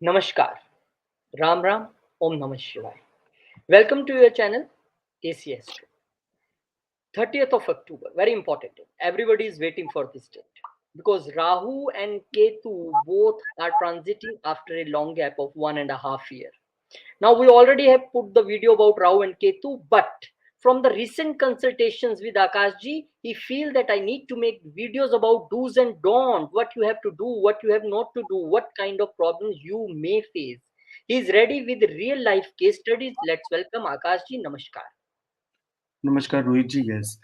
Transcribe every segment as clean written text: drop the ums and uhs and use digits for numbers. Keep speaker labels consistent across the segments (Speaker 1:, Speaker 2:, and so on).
Speaker 1: Namaskar, Ram Ram, Om Namah Shivaya. Welcome to your channel, ACS. 30th of October, very important day. Everybody is waiting for this date because Rahu and Ketu both are transiting after a long gap of 1.5 years. Now, we already have put the video about Rahu and Ketu, but from the recent consultations with Akashji, he feel that I need to make videos about do's and don'ts, what you have to do, what you have not to do, what kind of problems you may face. He is ready with real life case studies. Let's welcome Akashji. Namaskar.
Speaker 2: Namaskar, Rohitji. Yes.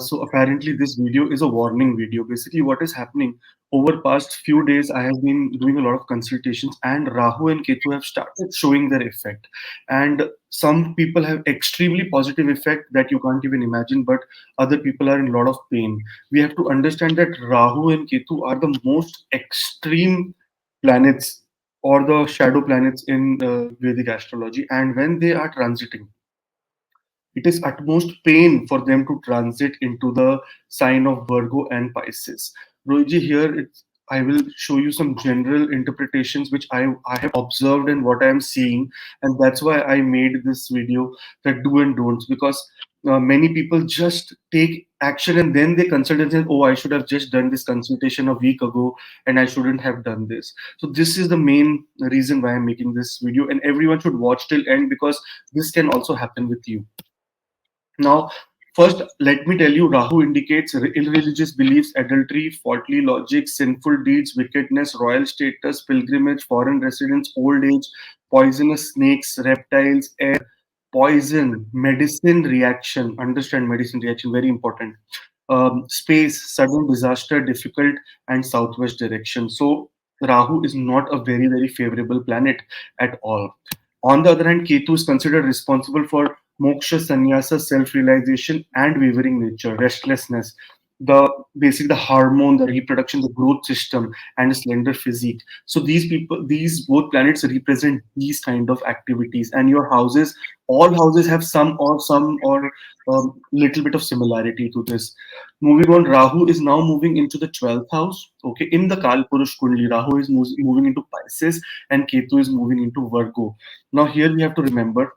Speaker 2: So apparently this video is a warning video. Basically, what is happening over past few days, I have been doing a lot of consultations, and Rahu and Ketu have started showing their effect. And some people have extremely positive effect that you can't even imagine, but other people are in a lot of pain. We have to understand that Rahu and Ketu are the most extreme planets or the shadow planets in Vedic astrology, and when they are transiting, it is utmost pain for them to transit into the sign of Virgo and Pisces. Rohitji, here I will show you some general interpretations which I have observed and what I am seeing, and that's why I made this video, that do and don'ts, because many people just take action and then they consult and say, "Oh, I should have just done this consultation a week ago, and I shouldn't have done this." So this is the main reason why I'm making this video, and everyone should watch till end because this can also happen with you. Now, first, let me tell you, Rahu indicates irreligious beliefs, adultery, faulty logic, sinful deeds, wickedness, royal status, pilgrimage, foreign residence, old age, poisonous snakes, reptiles, air, poison, medicine reaction. Understand medicine reaction, very important. Space, sudden disaster, difficult, and southwest direction. So, Rahu is not a very favorable planet at all. On the other hand, Ketu is considered responsible for moksha, sannyasa, self-realization, and wavering nature, restlessness, the basic, the hormone, the reproduction, the growth system, and a slender physique. So these both planets represent these kind of activities, and your houses, all houses have some or little bit of similarity to this. Moving on, Rahu is now moving into the 12th house. Okay, in the Kal Purush Kundli, Rahu is moving into Pisces, and Ketu is moving into Virgo. Now, here we have to remember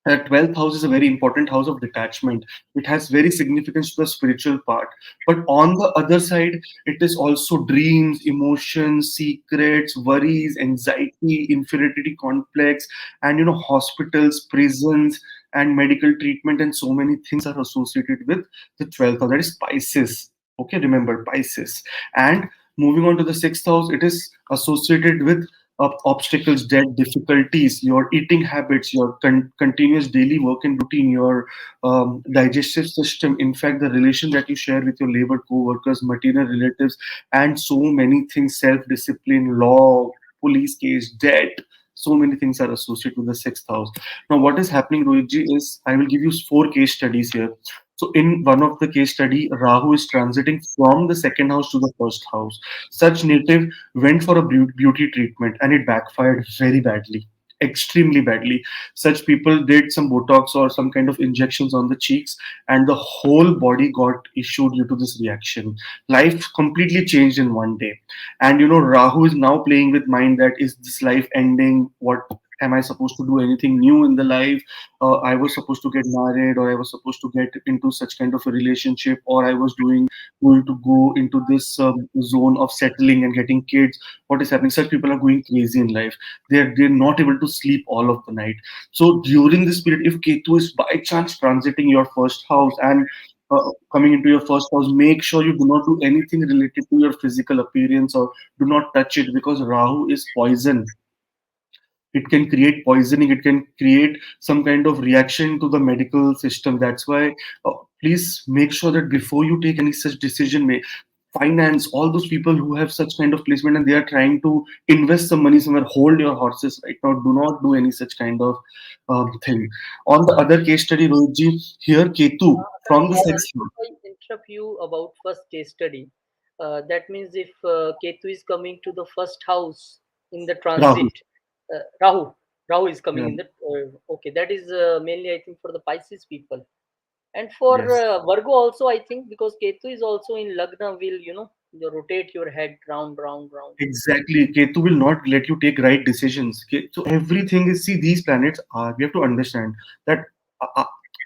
Speaker 2: that 12th house is a very important house of detachment. It has very significance to the spiritual part. But on the other side, it is also dreams, emotions, secrets, worries, anxiety, inferiority complex, and hospitals, prisons, and medical treatment, and so many things are associated with the 12th house. That is Pisces. Okay, remember Pisces. And moving on to the sixth house, it is associated with obstacles, debt, difficulties, your eating habits, your continuous daily work and routine, your digestive system, in fact, the relation that you share with your labor co-workers, material relatives, and so many things, self-discipline, law, police case, debt. So many things are associated with the sixth house. Now, what is happening, Rohitji, is I will give you four case studies here. So, in one of the case study, Rahu is transiting from the second house to the first house. Such native went for a beauty treatment and it backfired very badly, extremely badly. Such people did some botox or some kind of injections on the cheeks, and the whole body got issued due to this reaction. Life completely changed in one day. And Rahu is now playing with mind, that is this life ending? What am I supposed to do anything new in the life? I was supposed to get married, or I was supposed to get into such kind of a relationship, or I was going to go into this zone of settling and getting kids. What is happening? Such people are going crazy in life. They're not able to sleep all of the night. So during this period, if Ketu is by chance transiting your first house and coming into your first house, make sure you do not do anything related to your physical appearance, or do not touch it, because Rahu is poison. It can create poisoning, it can create some kind of reaction to the medical system. That's why please make sure that before you take any such decision, may finance, all those people who have such kind of placement and they are trying to invest some money somewhere, hold your horses right now. Do not do any such kind of thing. On the other case study, Rohitji, here Ketu from
Speaker 1: Akash,
Speaker 2: the sixth
Speaker 1: if I interrupt you about first case study, that means if Ketu is coming to the first house in the
Speaker 2: Rahu.
Speaker 1: transit, Rahu is coming
Speaker 2: Yeah.
Speaker 1: in the okay. That is mainly I think for the Pisces people, and for
Speaker 2: Yes.
Speaker 1: Virgo also I think because Ketu is also in Lagna will You rotate your head round, round, round.
Speaker 2: Exactly. Ketu will not let you take right decisions. So everything is, see, these planets are, we have to understand that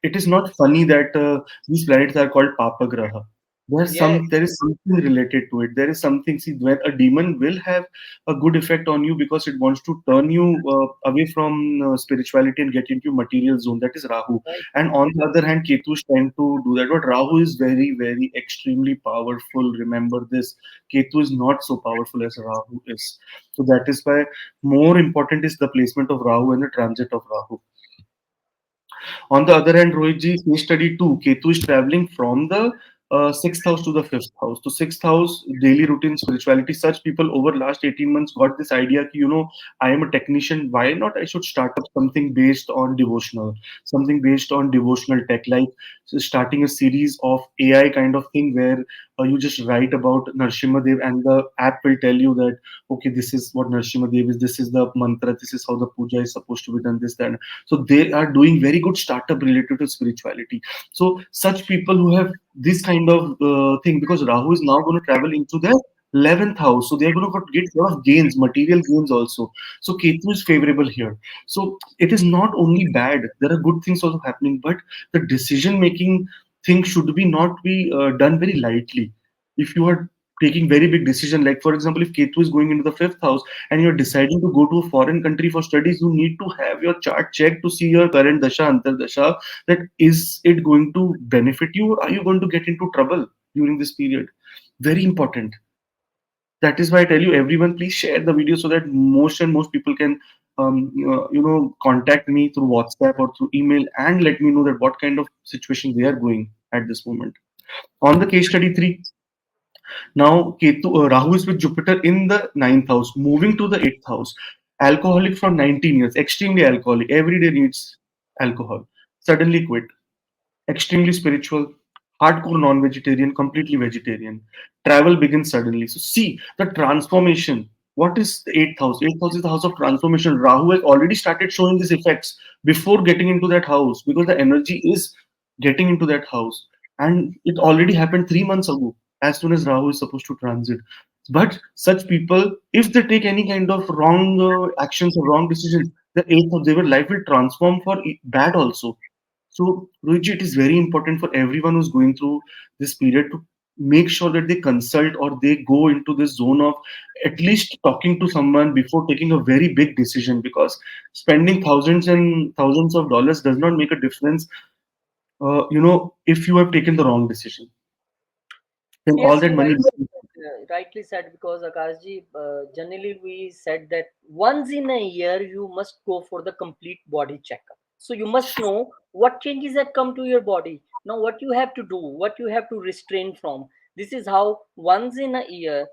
Speaker 2: it is not funny that these planets are called Papa Graha.
Speaker 1: Yes,
Speaker 2: There is something related to it. There is something, see, where a demon will have a good effect on you because it wants to turn you away from spirituality and get into material zone. That is Rahu.
Speaker 1: right.
Speaker 2: And on the other hand, Ketu is trying to do that. But Rahu is very, very extremely powerful. Remember this. Ketu is not so powerful as Rahu is. So that is why more important is the placement of Rahu and the transit of Rahu. On the other hand, Rohitji, case study two, Ketu is traveling from the sixth house to the fifth house. So sixth house, daily routine, spirituality. Such people over last 18 months got this idea, ki, I am a technician. Why not? I should start up something based on devotional, something based on devotional tech, like starting a series of AI kind of thing where you just write about Narsimha Dev and the app will tell you that, okay, this is what Narsimha Dev is, this is the mantra, this is how the puja is supposed to be done, this, that. So they are doing very good startup related to spirituality. So such people who have this kind of thing, because Rahu is now going to travel into their 11th house, so they are going to get a lot of gains, material gains also. So Ketu is favorable here. So it is not only bad, there are good things also happening, but the decision making thing should be not be done very lightly. If you are taking very big decision, like for example, if Ketu is going into the fifth house and you're deciding to go to a foreign country for studies, you need to have your chart checked to see your current dasha, antardasha, that is it going to benefit you or are you going to get into trouble during this period? Very important. That is why I tell you, everyone, please share the video so that most and most people can, contact me through WhatsApp or through email and let me know that what kind of situation they are going at this moment. On the case study three, now, Rahu is with Jupiter in the ninth house, moving to the eighth house. Alcoholic for 19 years, extremely alcoholic, every day needs alcohol. Suddenly quit. Extremely spiritual, hardcore non vegetarian, completely vegetarian. Travel begins suddenly. So, see the transformation. What is the eighth house? Eighth house is the house of transformation. Rahu has already started showing these effects before getting into that house because the energy is getting into that house. And it already happened 3 months ago, as soon as Rahu is supposed to transit. But such people, if they take any kind of wrong actions or wrong decisions, the eighth house, their life will transform for bad also. So, Ruiji, it is very important for everyone who's going through this period to make sure that they consult or they go into this zone of at least talking to someone before taking a very big decision, because spending thousands and thousands of dollars does not make a difference. If you have taken the wrong decision, then all
Speaker 1: Yes,
Speaker 2: that
Speaker 1: you
Speaker 2: money.
Speaker 1: rightly said, because Akashji, generally we said that once in a year you must go for the complete body checkup. So you must know what changes have come to your body. Now, what you have to do, what you have to restrain from. This is how once in a year,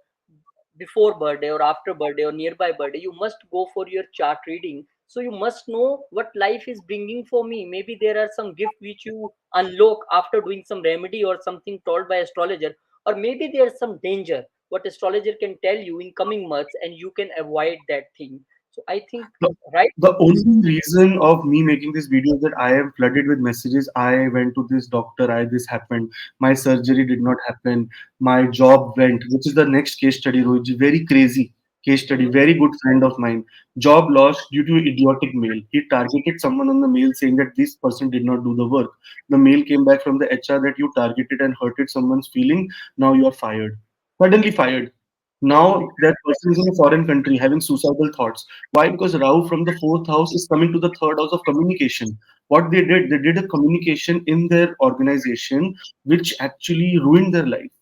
Speaker 1: before birthday or after birthday or nearby birthday, you must go for your chart reading. So you must know what life is bringing for me. Maybe there are some gift which you unlock after doing some remedy or something told by astrologer, or maybe there's some danger what astrologer can tell you in coming months and you can avoid that thing. So I think, right.
Speaker 2: The only reason of me making this video is that I am flooded with messages. I went to this doctor, this happened, my surgery did not happen, my job went, which is the next case study, Rohit. Very crazy case study,
Speaker 1: Mhm.
Speaker 2: very good friend of mine. Job lost due to idiotic mail. He targeted someone on the mail saying that this person did not do the work. The mail came back from the HR that you targeted and hurted someone's feeling. Now you are fired. Suddenly fired. Now that person is in a foreign country having suicidal thoughts. Why? Because Rahu from the fourth house is coming to the third house of communication. What they did a communication in their organization which actually ruined their life.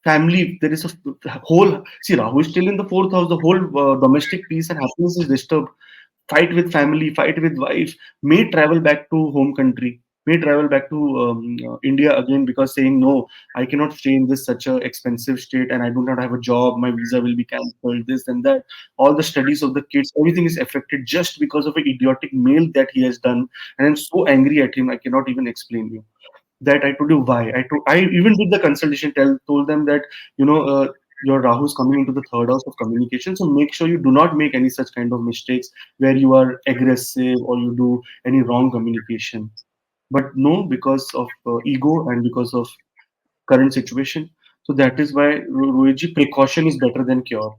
Speaker 2: Family, there is a whole, see, Rahu is still in the fourth house, the whole domestic peace and happiness is disturbed. Fight with family, fight with wife, may travel back to home country, may travel back to India again, because saying no, I cannot stay in this such a expensive state and I do not have a job, my visa will be cancelled, this and that. All the studies of the kids, everything is affected just because of an idiotic mail that he has done. And I'm so angry at him, I cannot even explain you that. I told you why. I even did the consultation, told them that, your Rahu is coming into the third house of communication. So make sure you do not make any such kind of mistakes where you are aggressive or you do any wrong communication. But no, because of ego and because of current situation. So that is why Rohitji, precaution is better than cure.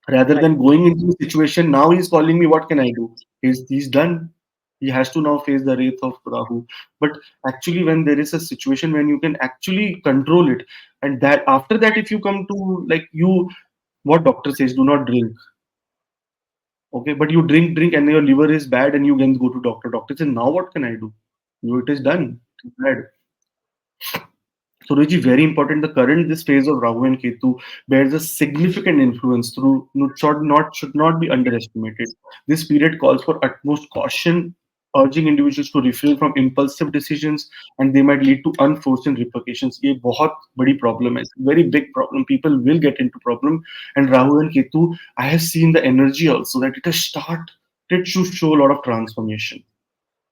Speaker 2: Rather
Speaker 1: Right.
Speaker 2: than going into a situation, now he's calling me, what can I do? He's done. He has to now face the wrath of Rahu. But actually, when there is a situation when you can actually control it, and that after that, if you come to like you, what doctor says, do not drink. Okay, but you drink, and your liver is bad, and you can go to doctor. Doctor says, now what can I do? You, it is done. It's bad. So, Ruchi, very important. The current this phase of Rahu and Ketu bears a significant influence through should not be underestimated. This period calls for utmost caution, urging individuals to refrain from impulsive decisions, and they might lead to unforeseen repercussions. ये बहुत बड़ी problem है, very big problem. People will get into problem, and Rahu and Ketu, I have seen the energy also that it has started to show a lot of transformation.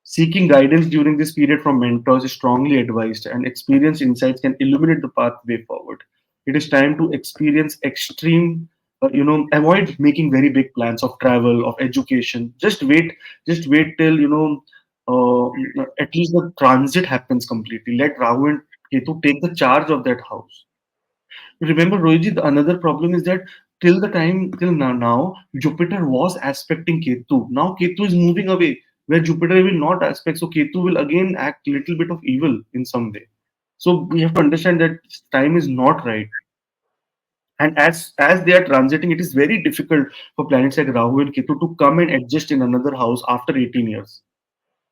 Speaker 2: Seeking guidance during this period from mentors is strongly advised, and experienced insights can illuminate the pathway forward. It is time to experience extreme, avoid making very big plans of travel, of education. Just wait till, at least the transit happens completely. Let Rahu and Ketu take the charge of that house. Remember, Rohit, the another problem is that till now, Jupiter was aspecting Ketu. Now Ketu is moving away, where Jupiter will not aspect. So Ketu will again act little bit of evil in some way. So we have to understand that time is not right. And as they are transiting, it is very difficult for planets like Rahu and Ketu to come and adjust in another house after 18 years.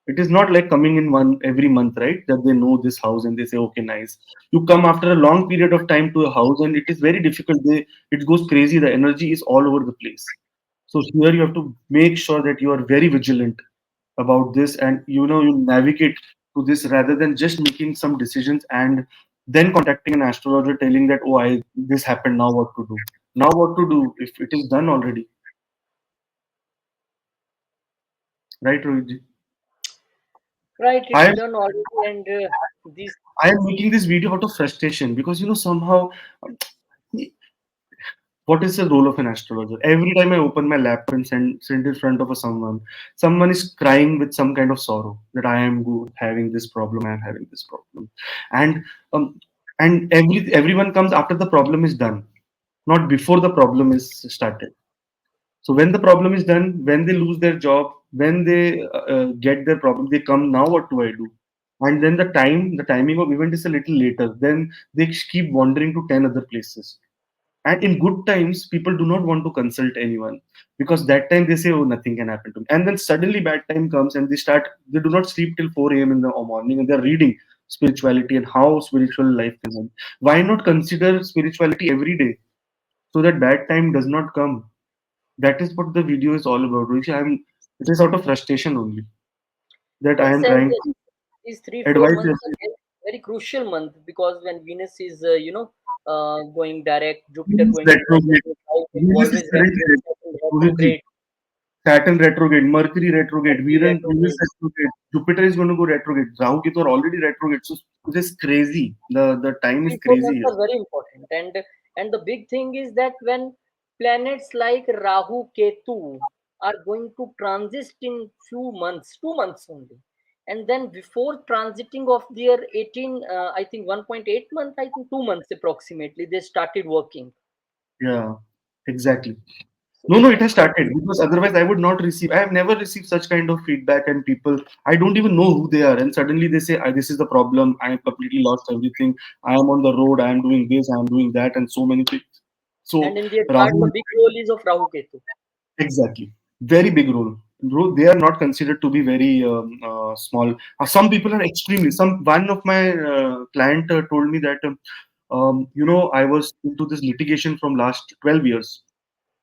Speaker 2: It is not like coming in one every month, right? That they know this house and they say, okay, nice. You come after a long period of time to a house and it is very difficult. It goes crazy. The energy is all over the place. So here you have to make sure that you are very vigilant about this, and you navigate to this rather than just making some decisions and then contacting an astrologer telling that, oh, I this happened, now what to do? Now what to do if it is done already, right, Rohit?
Speaker 1: Right. It's
Speaker 2: I
Speaker 1: done already, and this.
Speaker 2: I am making this video out of frustration because somehow, what is the role of an astrologer? Every time I open my laptop and send it in front of someone is crying with some kind of sorrow that I am having this problem, I am having this problem, and um, everyone comes after the problem is done, not before the problem is started. So when the problem is done, when they lose their job, when they get their problem, they come now. What do I do? And then the timing of event is a little later. Then they keep wandering to 10 other places. And in good times, people do not want to consult anyone because that time they say, "Oh, nothing can happen to me." And then suddenly bad time comes, and they do not sleep till 4 a.m. in the morning, and they're reading spirituality and how spiritual life can help. Why not consider spirituality every day so that bad time does not come? That is what the video is all about, which it is out of frustration only that I
Speaker 1: Yes,
Speaker 2: am
Speaker 1: and
Speaker 2: trying to
Speaker 1: these 3 4
Speaker 2: advise
Speaker 1: months are
Speaker 2: them.
Speaker 1: very, very crucial month, because when Venus is going direct, Jupiter
Speaker 2: Venus
Speaker 1: going into
Speaker 2: retrograde.
Speaker 1: it
Speaker 2: Venus is
Speaker 1: always
Speaker 2: currently Rohitji,
Speaker 1: retrograde,
Speaker 2: Saturn retrograde, Mercury retrograde,
Speaker 1: Mercury
Speaker 2: Venus
Speaker 1: retrograde.
Speaker 2: retrograde, Jupiter is going to go retrograde. Rahu Ketu are already retrograde. So it is crazy. The time is
Speaker 1: 3 4 months
Speaker 2: crazy here.
Speaker 1: are very important, and the big thing is that when planets like Rahu Ketu are going to transit in few months, 2 months only, and then before transiting of their 18, I think 1.8 month, I think 2 months approximately, they started working.
Speaker 2: Yeah, exactly.
Speaker 1: So
Speaker 2: No, it
Speaker 1: that
Speaker 2: has started because otherwise I would not receive. I have never received such kind of feedback, and people I don't even know who they are, and suddenly they say, "This is the problem. I have completely lost everything. I am on the road. I am doing this. I am doing that, and so many things." So
Speaker 1: and in their chart the
Speaker 2: Rahul,
Speaker 1: big role is of Rahu Ketu.
Speaker 2: exactly, very big role. They are not considered to be very small. Some people are extremely. One of my client told me that I was into this litigation from last 12 years,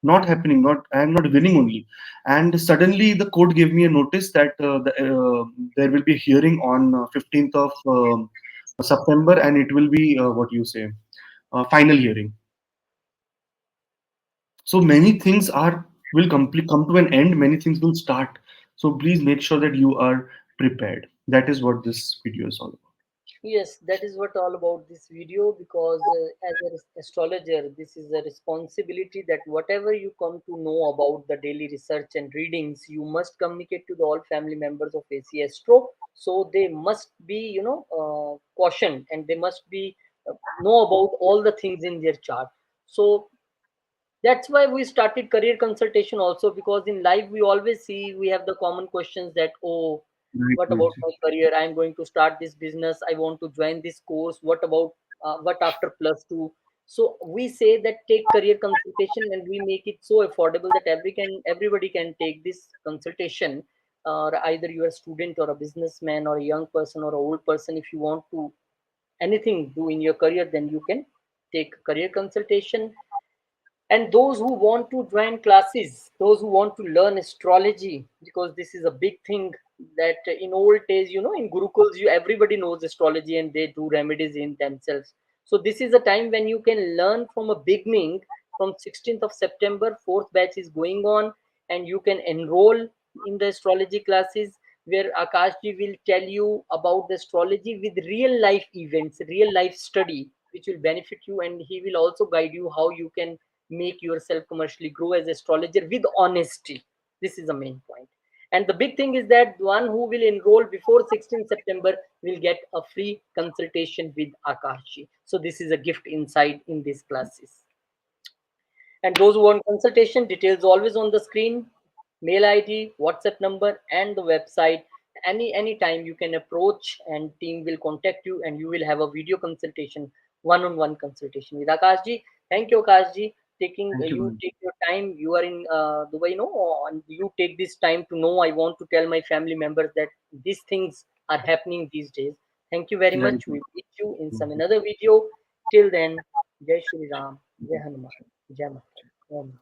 Speaker 2: not happening, not I am not winning only, and suddenly the court gave me a notice that there will be a hearing on 15th of September, and it will be what you say, final hearing. So many things are will come to an end, many things will start. So please make sure that you are prepared. That is what this video is all about.
Speaker 1: Yes, that is what all about this video, because as an astrologer, this is a responsibility that whatever you come to know about the daily research and readings, you must communicate to the all family members of AC Astro. So they must be, cautioned, and they must be know about all the things in their chart. So that's why we started career consultation also, because in life we always see we have the common questions that, oh,
Speaker 2: Right,
Speaker 1: what about
Speaker 2: Rohitji.
Speaker 1: my career? I'm going to start this business, I want to join this course. What about what after plus 2? So we say that take career consultation, and we make it so affordable that everybody can take this consultation. Either you're a student or a businessman or a young person or an old person, if you want to anything do in your career, then you can take career consultation. And those who want to join classes, those who want to learn astrology, because this is a big thing, that in old days, in gurukuls, everybody knows astrology and they do remedies in themselves. So this is a time when you can learn from a beginning. From 16th of September, fourth batch is going on, and you can enroll in the astrology classes, where Akashji will tell you about the astrology with real life events, real life study, which will benefit you, and he will also guide you how you can make yourself commercially grow as astrologer with honesty. This is the main point. And the big thing is that one who will enroll before 16 September will get a free consultation with Akashji. So this is a gift inside in these classes. And those who want consultation, details always on the screen, mail ID, WhatsApp number, and the website. Any time you can approach, and team will contact you, and you will have a video consultation, one-on-one consultation with Akashji. Thank you, Akashji. Taking
Speaker 2: Thank you,
Speaker 1: you
Speaker 2: Rohitji.
Speaker 1: take your time. You are in Dubai, and you take this time to know. I want to tell my family members that these things are happening these days. Thank you very
Speaker 2: Right,
Speaker 1: much. We meet you in some
Speaker 2: Rohitji.
Speaker 1: another video. Till then, Jai Shri Ram, Jai Hanuman, Jai Mata. Om.